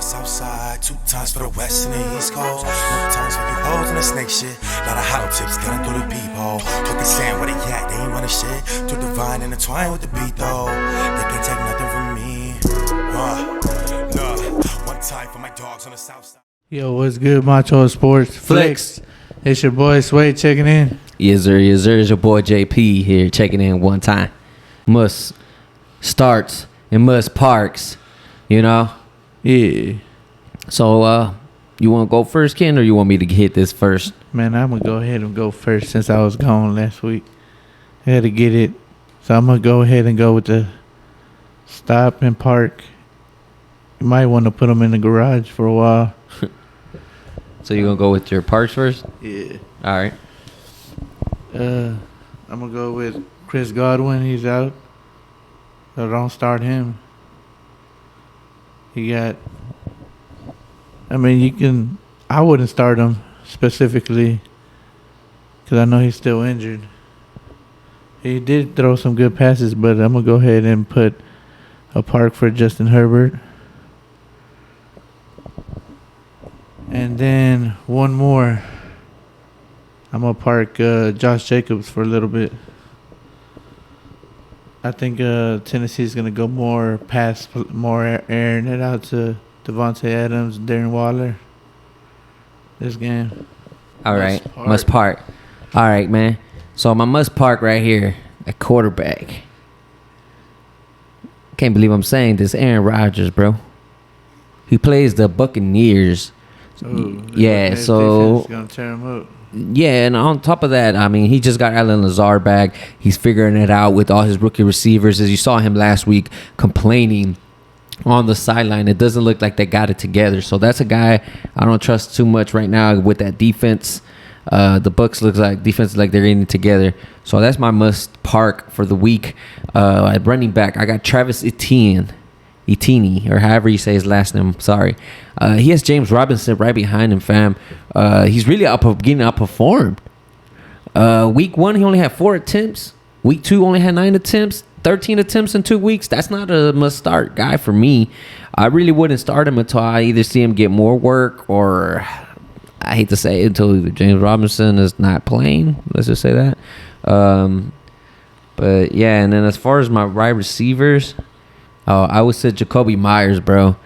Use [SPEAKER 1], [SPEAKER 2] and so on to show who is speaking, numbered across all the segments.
[SPEAKER 1] south side, 2 times for the west and the east coast. No times for you hoes and the snake shit. Lot of hollow tips gunning through the peephole. What they saying, where they at? They ain't running shit. Too divine and entwined with the beat though. They can't take nothing from me. One time for my dogs on the south side.
[SPEAKER 2] Yo, what's good, Macho Sports Flex? It's your boy Sway checking in.
[SPEAKER 3] Yes, sir. Yes, sir. It's your boy JP here checking in one time. Must starts and must parks, you know?
[SPEAKER 2] Yeah.
[SPEAKER 3] So, you want to go first, Ken, or you want me to hit this first?
[SPEAKER 2] Man, I'm going to go ahead and go first since I was gone last week. I had to get it. So I'm going to go ahead and go with the stop and park. You might want to put them in the garage for a while.
[SPEAKER 3] So you're going to go with your parks first?
[SPEAKER 2] Yeah.
[SPEAKER 3] All right.
[SPEAKER 2] I'm going to go with Chris Godwin. He's out. So don't start him. He got... I mean, you can... I wouldn't start him specifically because I know he's still injured. He did throw some good passes, but I'm going to go ahead and put a park for Justin Herbert. And then one more. I'm going to park Josh Jacobs for a little bit. I think Tennessee's going to go more airing it out to Devontae Adams, Darren Waller this game.
[SPEAKER 3] All right. Must park. All right, man. So my must park right here at quarterback. Can't believe I'm saying this. Aaron Rodgers, bro. He plays the Buccaneers. Yeah, so
[SPEAKER 2] gonna tear him up.
[SPEAKER 3] Yeah, and on top of that, I mean, he just got Allen Lazard back. He's figuring it out with all his rookie receivers. As you saw him last week complaining on the sideline, it doesn't look like they got it together. So that's a guy I don't trust too much right now with that defense. The Bucs looks like defense like they're getting it together. So that's my must park for the week. At running back, I got Travis Etienne, or however you say his last name. Sorry. He has James Robinson right behind him, fam. He's really getting outperformed. Week 1, he only had 4 attempts. Week 2, only had 9 attempts. 13 attempts in 2 weeks. That's not a must-start guy for me. I really wouldn't start him until I either see him get more work or, I hate to say it, until either James Robinson is not playing. Let's just say that. But, yeah, and then as far as my wide receivers, I would say Jacoby Myers, bro.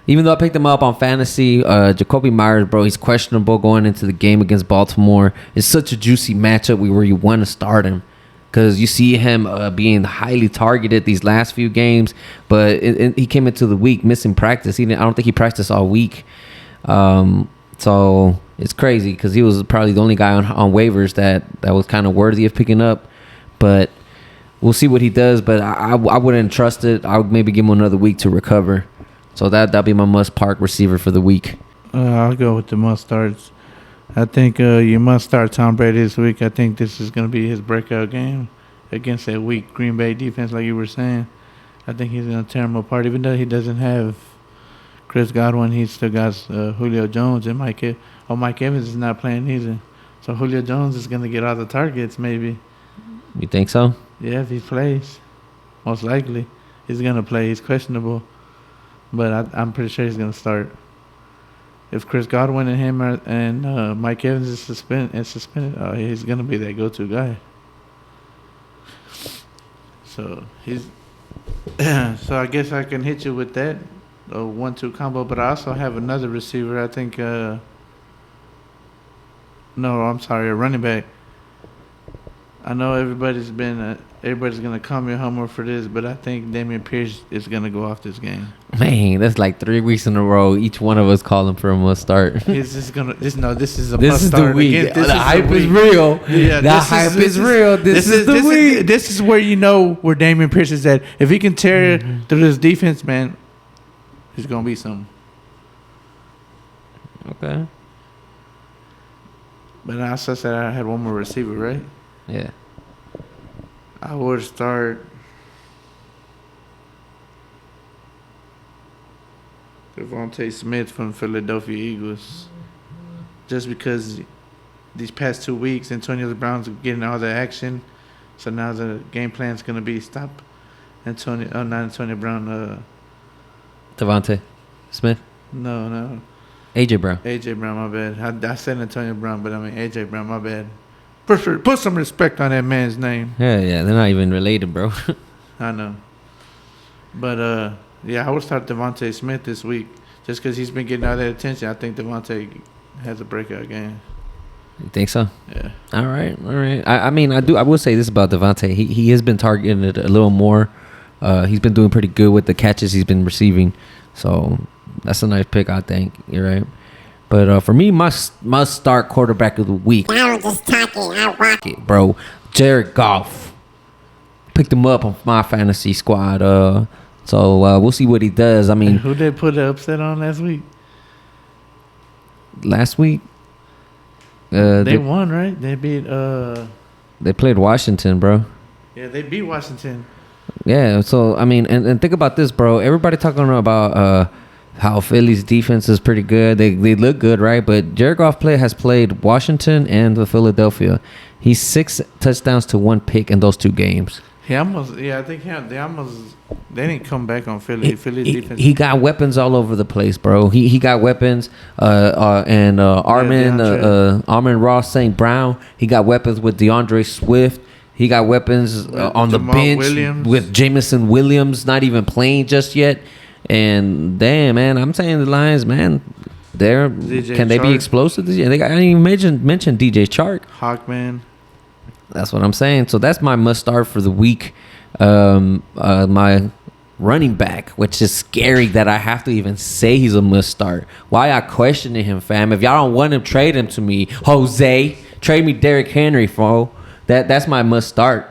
[SPEAKER 3] Even though I picked him up on fantasy, Jacoby Myers, bro, he's questionable going into the game against Baltimore. It's such a juicy matchup where you want to start him because you see him being highly targeted these last few games. But he came into the week missing practice. I don't think he practiced all week. So it's crazy because he was probably the only guy on waivers that was kind of worthy of picking up. But we'll see what he does. But I wouldn't trust it. I would maybe give him another week to recover. So that'll be my must park receiver for the week.
[SPEAKER 2] I'll go with the must starts. I think you must start Tom Brady this week. I think this is going to be his breakout game against that weak Green Bay defense, like you were saying. I think he's going to tear him apart. Even though he doesn't have Chris Godwin, he's still got Julio Jones and Mike Evans is not playing either. So Julio Jones is going to get all the targets maybe.
[SPEAKER 3] You think so?
[SPEAKER 2] Yeah, if he plays. Most likely. He's going to play. He's questionable. But I'm pretty sure he's going to start. If Chris Godwin and him and Mike Evans is suspended, he's going to be that go-to guy. So so I guess I can hit you with that, a 1-2 combo. But I also have another receiver. I think. A running back. I know everybody's gonna call me a homer for this, but I think Dameon Pierce is gonna go off this game.
[SPEAKER 3] Man, that's like 3 weeks in a row. Each one of us calling for a must start.
[SPEAKER 2] This is a
[SPEAKER 3] this
[SPEAKER 2] must
[SPEAKER 3] is
[SPEAKER 2] start.
[SPEAKER 3] The week. The hype is real.
[SPEAKER 2] Yeah,
[SPEAKER 3] the hype is real. This is the week.
[SPEAKER 2] This is where you know where Dameon Pierce is at. If he can tear through this defense, man, he's gonna be something.
[SPEAKER 3] Okay.
[SPEAKER 2] But I also said I had one more receiver, right?
[SPEAKER 3] Yeah.
[SPEAKER 2] I would start Devontae Smith from Philadelphia Eagles. Just because these past 2 weeks, Antonio Brown's getting all the action. So now the game plan is going to be stop not Antonio Brown.
[SPEAKER 3] Devontae Smith.
[SPEAKER 2] No.
[SPEAKER 3] AJ Brown.
[SPEAKER 2] AJ Brown, my bad. I said Antonio Brown, but I mean AJ Brown, my bad. Put some respect on that man's name.
[SPEAKER 3] Yeah, they're not even related, bro.
[SPEAKER 2] I know. But, yeah, I would start Devontae Smith this week just because he's been getting all that attention. I think Devontae has a breakout game.
[SPEAKER 3] You think so?
[SPEAKER 2] Yeah.
[SPEAKER 3] All right. I mean, I will say this about Devontae. He has been targeting it a little more. He's been doing pretty good with the catches he's been receiving. So that's a nice pick, I think. You're right. But for me, must start quarterback of the week.
[SPEAKER 4] I was just talking. I rock it.
[SPEAKER 3] Bro, Jared Goff. Picked him up on my fantasy squad. So we'll see what he does. I mean,
[SPEAKER 2] who they put the upset on last week?
[SPEAKER 3] Last week,
[SPEAKER 2] they won, right? They beat.
[SPEAKER 3] They played Washington, bro.
[SPEAKER 2] Yeah, they beat Washington.
[SPEAKER 3] Yeah. So I mean, and think about this, bro. Everybody talking about how Philly's defense is pretty good. They look good, right? But Jared Goff has played Washington and the Philadelphia. He's 6 touchdowns to 1 pick in those 2 games.
[SPEAKER 2] I think they didn't come back on Philly. Philly's defense.
[SPEAKER 3] He got weapons all over the place, bro. He got weapons. And Armin Ross St. Brown. He got weapons with DeAndre Swift. He got weapons on the bench
[SPEAKER 2] Williams.
[SPEAKER 3] with Jamison Williams not even playing just yet. And damn, man, I'm saying the Lions, man, they be explosive this year? I didn't even mention DJ Chark.
[SPEAKER 2] Hawkman.
[SPEAKER 3] That's what I'm saying. So that's my must start for the week. My running back, which is scary that I have to even say he's a must start. Why I questioning him, fam? If y'all don't want him, trade him to me. Jose, trade me Derrick Henry, bro. That's my must start,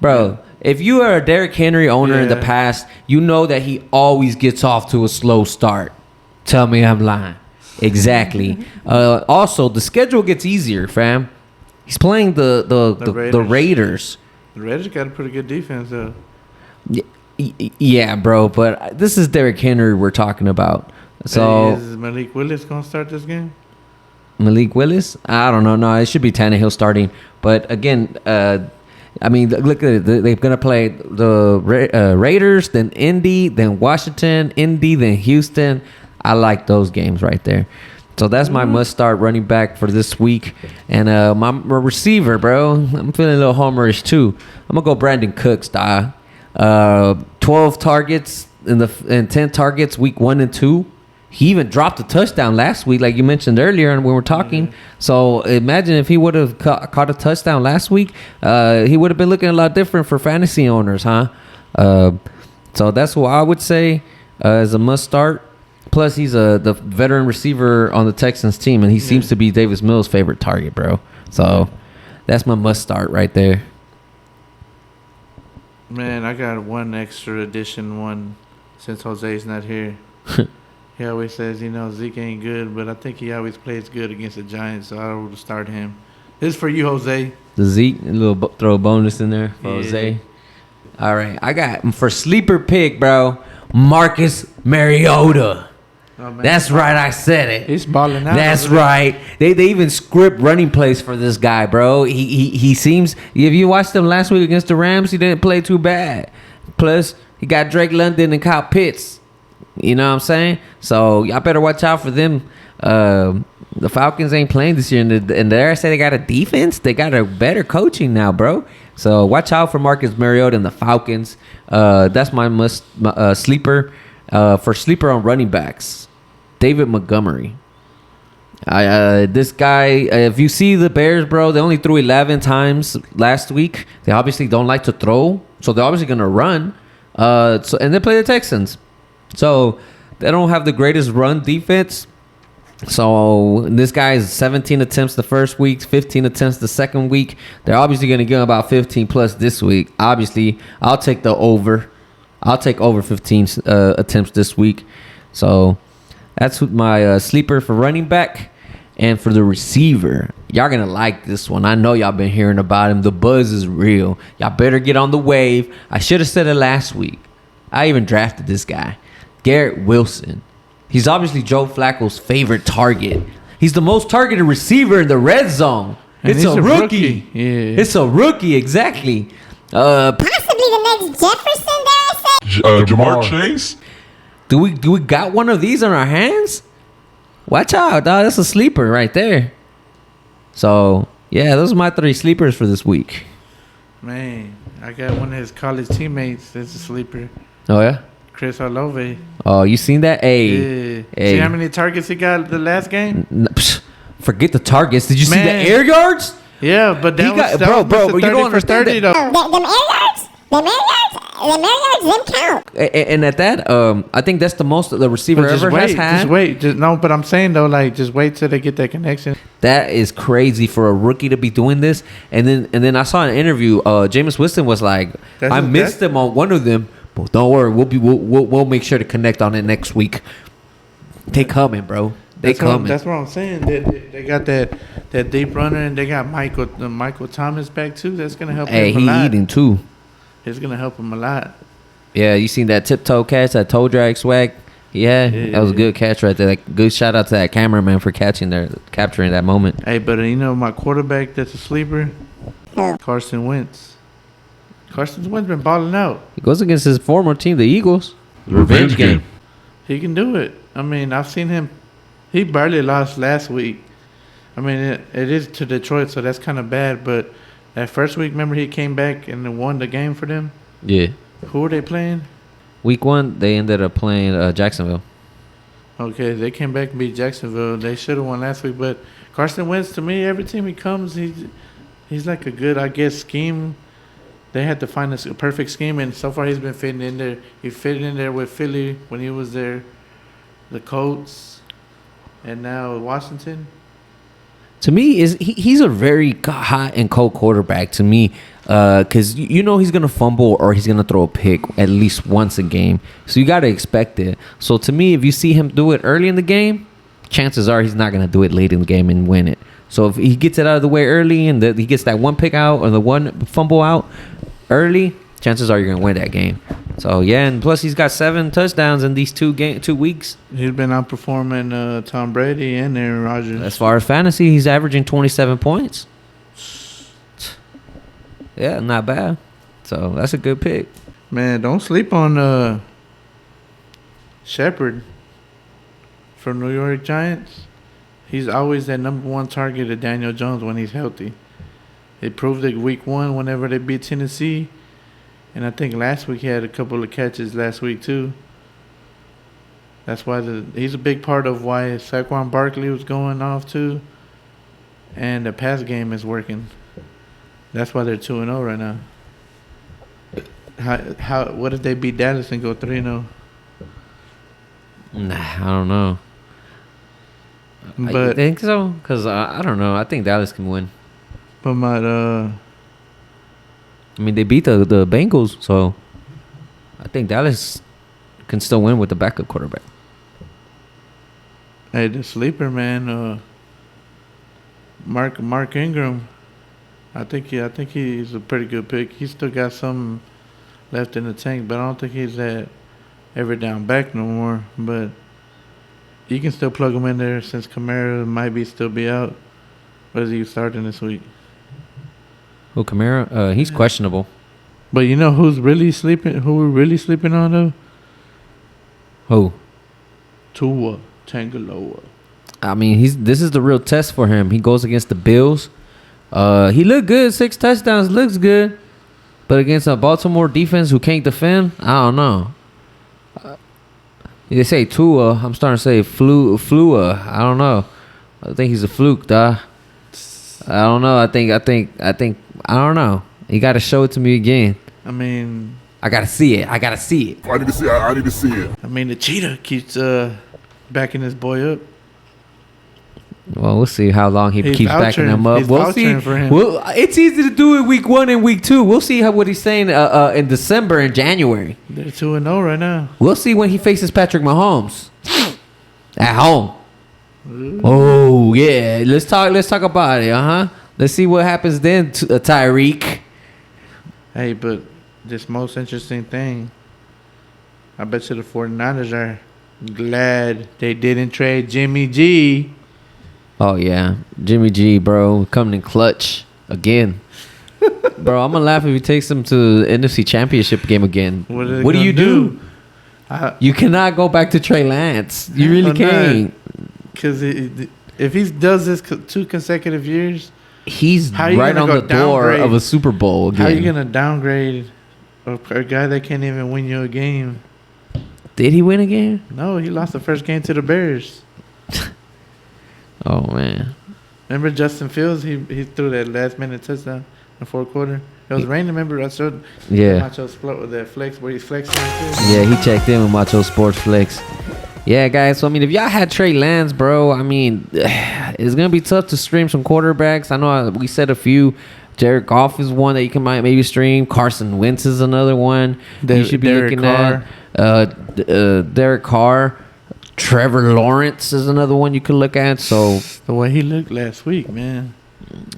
[SPEAKER 3] bro. If you are a Derrick Henry owner in the past, you know that he always gets off to a slow start. Tell me I'm lying. Exactly. Also, the schedule gets easier, fam. He's playing the Raiders.
[SPEAKER 2] The Raiders got a pretty good defense, though.
[SPEAKER 3] Yeah, bro. But this is Derrick Henry we're talking about. So
[SPEAKER 2] is Malik Willis gonna start this game?
[SPEAKER 3] Malik Willis? I don't know. No, it should be Tannehill starting. But again, I mean, look at it. They're gonna play the Raiders, then Indy, then Washington, Indy, then Houston. I like those games right there. So that's my must-start running back for this week. And my receiver, bro, I'm feeling a little homerish too. I'm going to go Brandon Cooks, 12 targets and 10 targets week 1 and 2. He even dropped a touchdown last week, like you mentioned earlier when we were talking. So imagine if he would have caught a touchdown last week, he would have been looking a lot different for fantasy owners, huh? So that's what I would say as a must-start. Plus, he's the veteran receiver on the Texans team, and he seems to be Davis Mills' favorite target, bro. So that's my must-start right there.
[SPEAKER 2] Man, I got one extra addition since Jose's not here. He always says, Zeke ain't good, but I think he always plays good against the Giants, so I would start him. This is for you, Jose.
[SPEAKER 3] The Zeke, throw a bonus in there for Jose. All right, I got for sleeper pick, bro, Marcus Mariota. Oh, that's right, I said it.
[SPEAKER 2] He's balling out.
[SPEAKER 3] That's right. They even script running plays for this guy, bro. He seems. If you watched him last week against the Rams, he didn't play too bad. Plus, he got Drake London and Kyle Pitts. You know what I'm saying? So y'all better watch out for them. The Falcons ain't playing this year, and they say they got a defense. They got a better coaching now, bro. So watch out for Marcus Mariota and the Falcons. That's my sleeper. For sleeper on running backs, David Montgomery. This guy, if you see the Bears, bro, they only threw 11 times last week. They obviously don't like to throw, so they're obviously going to run. And they play the Texans. So they don't have the greatest run defense. So this guy is 17 attempts the first week, 15 attempts the second week. They're obviously going to give him about 15 plus this week. Obviously, I'll take the over. I'll take over 15 attempts this week. So that's my sleeper for running back. And for the receiver, y'all going to like this one. I know y'all been hearing about him. The buzz is real. Y'all better get on the wave. I should have said it last week. I even drafted this guy, Garrett Wilson. He's obviously Joe Flacco's favorite target. He's the most targeted receiver in the red zone. It's a rookie.
[SPEAKER 2] Yeah.
[SPEAKER 3] It's a rookie, exactly.
[SPEAKER 4] Possibly the next Jefferson, dare I say?
[SPEAKER 5] Jamar Chase?
[SPEAKER 3] Do we got one of these in our hands? Watch out, dog. That's a sleeper right there. So, yeah, those are my 3 sleepers for this week.
[SPEAKER 2] Man, I got one of his college teammates that's a sleeper.
[SPEAKER 3] Oh, yeah?
[SPEAKER 2] Chris Olave.
[SPEAKER 3] Oh, you seen that? Hey.
[SPEAKER 2] Yeah.
[SPEAKER 3] Hey.
[SPEAKER 2] See how many targets he got the last game?
[SPEAKER 3] Forget the targets. Did you see the
[SPEAKER 2] Man.
[SPEAKER 3] air yards?
[SPEAKER 2] Yeah, but that was
[SPEAKER 3] bro,
[SPEAKER 2] Mr.
[SPEAKER 3] you
[SPEAKER 2] 30
[SPEAKER 3] don't
[SPEAKER 2] for
[SPEAKER 3] understand
[SPEAKER 2] 30
[SPEAKER 3] that.
[SPEAKER 2] though.
[SPEAKER 4] Them air yards, them count.
[SPEAKER 3] And at that, I think that's the most the receiver
[SPEAKER 2] But just
[SPEAKER 3] ever has
[SPEAKER 2] wait,
[SPEAKER 3] had.
[SPEAKER 2] just wait. No, but I'm saying though, like, just wait till they get that connection.
[SPEAKER 3] That is crazy for a rookie to be doing this. And then I saw an interview. Jameis Winston was like, I missed him on one of them, but don't worry, we'll make sure to connect on it next week. They coming, bro.
[SPEAKER 2] That's what I'm saying. They got that deep runner, and they got Michael Thomas back too. That's gonna help him a lot.
[SPEAKER 3] He eating too.
[SPEAKER 2] It's gonna help him a lot.
[SPEAKER 3] Yeah, you seen that tiptoe catch, that toe drag swag? Yeah, that was a good catch right there. Like, good shout out to that cameraman for capturing that moment.
[SPEAKER 2] Hey, but my quarterback that's a sleeper, Carson Wentz. Carson Wentz been balling out.
[SPEAKER 3] He goes against his former team, the Eagles. Revenge game.
[SPEAKER 2] He can do it. I mean, I've seen him. He barely lost last week. I mean, it is to Detroit, so that's kind of bad. But that first week, remember, he came back and won the game for them?
[SPEAKER 3] Yeah.
[SPEAKER 2] Who were they playing?
[SPEAKER 3] Week 1, they ended up playing Jacksonville.
[SPEAKER 2] Okay, they came back and beat Jacksonville. They should have won last week. But Carson Wentz, to me, every time he comes, he's like a good, I guess, scheme. They had to find a perfect scheme, and so far he's been fitting in there. He fit in there with Philly when he was there, the Colts, and now Washington.
[SPEAKER 3] To me, he's a very hot and cold quarterback to me, because you know he's gonna fumble or he's gonna throw a pick at least once a game, so you gotta expect it. So to me, if you see him do it early in the game, chances are he's not gonna do it late in the game and win it. So if he gets it out of the way early and he gets that one pick out or the one fumble out early, chances are you're gonna win that game. So yeah, and plus he's got 7 touchdowns in these 2 weeks.
[SPEAKER 2] He's been outperforming Tom Brady and Aaron Rodgers.
[SPEAKER 3] As far as fantasy, he's averaging 27 points. Yeah, not bad. So that's a good pick.
[SPEAKER 2] Man, don't sleep on Shepard from New York Giants. He's always that number 1 target of Daniel Jones when he's healthy. They proved it week 1 whenever they beat Tennessee. And I think last week he had a couple of catches last week too. That's why he's a big part of why Saquon Barkley was going off too. And the pass game is working. That's why they're 2-0 right now. What if they beat Dallas and go 3-0?
[SPEAKER 3] Nah, I don't know.
[SPEAKER 2] But
[SPEAKER 3] I think so, because I don't know. I think Dallas can win.
[SPEAKER 2] But
[SPEAKER 3] I mean, they beat the Bengals, so I think Dallas can still win with the backup quarterback.
[SPEAKER 2] Hey, the sleeper, man, Mark Ingram. I think he's a pretty good pick. He's still got some left in the tank, but I don't think he's that every down back no more. But you can still plug him in there since Kamara might still be out. What is he starting this week?
[SPEAKER 3] Oh, Kamara? He's questionable.
[SPEAKER 2] But you know who's really sleeping? Who we're really sleeping on though?
[SPEAKER 3] Who?
[SPEAKER 2] Tua Tagovailoa.
[SPEAKER 3] I mean, this is the real test for him. He goes against the Bills. He looked good. 6 touchdowns, looks good. But against a Baltimore defense who can't defend, I don't know. They say Tua. I'm starting to say Flua. I don't know. I think he's a fluke, duh. I don't know. I think. I don't know. You got to show it to me again.
[SPEAKER 2] I mean,
[SPEAKER 3] I got to see it. I need to see it.
[SPEAKER 2] I mean, the cheetah keeps backing his boy up.
[SPEAKER 3] Well, we'll see how long he keeps backing him up. We'll see.
[SPEAKER 2] For him.
[SPEAKER 3] Well, it's easy to do it week 1 and week 2. We'll see what he's saying in December and January.
[SPEAKER 2] They're 2-0 right now.
[SPEAKER 3] We'll see when he faces Patrick Mahomes at home. Ooh. Oh yeah, let's talk about it. Let's see what happens then, Tyreek.
[SPEAKER 2] Hey, but this most interesting thing, I bet you the 49ers are glad they didn't trade Jimmy G.
[SPEAKER 3] Oh yeah, Jimmy G, bro, coming in clutch again. Bro, I'm gonna laugh if he takes them to the NFC Championship game again.
[SPEAKER 2] What do you do?
[SPEAKER 3] You cannot go back to Trey Lance. You really can't.
[SPEAKER 2] Because if he does this 2 consecutive years,
[SPEAKER 3] he's right on the door of a Super Bowl again.
[SPEAKER 2] How are you going to downgrade a guy that can't even win you a game?
[SPEAKER 3] Did he win a game?
[SPEAKER 2] No, he lost the first game to the Bears.
[SPEAKER 3] Oh, man.
[SPEAKER 2] Remember Justin Fields? He threw that last-minute touchdown in the fourth quarter. It was raining. Remember I showed Macho's that flex where he's flexing.
[SPEAKER 3] Yeah, he checked in with Macho Sports Flex. Yeah, guys. So, I mean, if y'all had Trey Lance, bro, I mean, it's going to be tough to stream some quarterbacks. I know we said a few. Jared Goff is one that you can maybe stream. Carson Wentz is another one you should be looking at. Derek Carr. Trevor Lawrence is another one you could look at. So
[SPEAKER 2] the way he looked last week, man.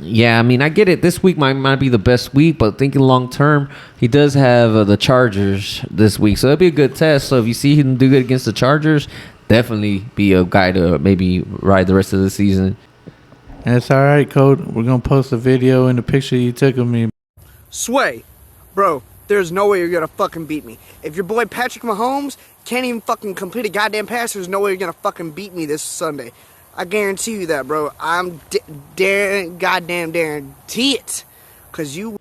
[SPEAKER 3] Yeah, I mean, I get it. This week might be the best week, but thinking long term, he does have the Chargers this week, so it'll be a good test. So if you see him do good against the Chargers, definitely be a guy to maybe ride the rest of the season.
[SPEAKER 2] That's all right, Coach. We're gonna post a video and a picture you took of me.
[SPEAKER 5] Sway, bro, there's no way you're gonna fucking beat me. If your boy Patrick Mahomes can't even fucking complete a goddamn pass, there's no way you're gonna fucking beat me this Sunday. I guarantee you that, bro. I'm goddamn guarantee it. Cause you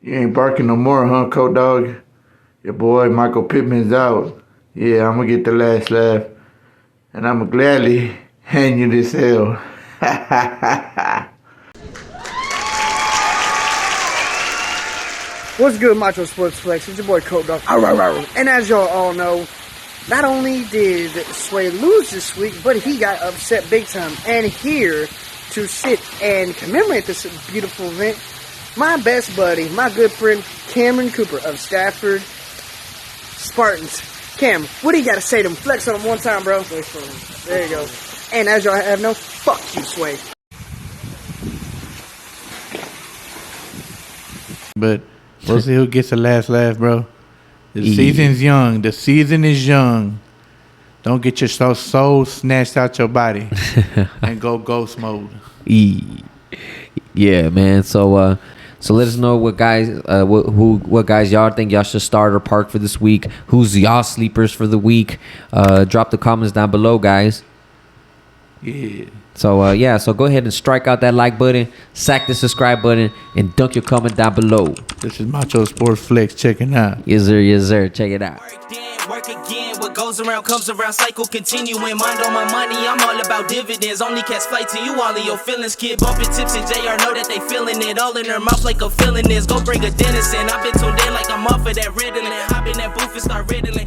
[SPEAKER 2] ain't barking no more, huh, Coach Dog? Your boy Michael Pittman's out. Yeah, I'm gonna get the last laugh. And I'm gonna gladly hand you this L.
[SPEAKER 5] What's good, Macho Sports Flex? It's your boy Coach Dog. And as y'all all know, not only did Sway lose this week, but he got upset big time. And here to sit and commemorate this beautiful event, my best buddy, my good friend, Cameron Cooper of Stafford Spartans. Cam, what do you got to say to him? Flex on him one time, bro. There you go. And as y'all have no, fuck you, Sway.
[SPEAKER 2] But we'll see who gets the last laugh, bro. The season's young. The season is young. Don't get your soul snatched out your body and go ghost mode.
[SPEAKER 3] Yeah, man. So let us know what guys, what guys y'all think y'all should start or park for this week. Who's y'all sleepers for the week? Drop the comments down below, guys.
[SPEAKER 2] Yeah.
[SPEAKER 3] So so go ahead and strike out that like button, sack the subscribe button, and dunk your comment down below.
[SPEAKER 2] This is Macho Sports Flex checking out.
[SPEAKER 3] Yes, sir. Check it out.
[SPEAKER 6] Work again, what goes around comes around, cycle continuing. Mind on my money, I'm all about dividends. Only catch flight to you, all of your feelings. Kid bumping tips and JR know that they feeling it. All in their mouth like a feeling is. Go bring a dentist in. I've been tuned in like I'm off of that Ritalin. Hop in that booth and start riddling.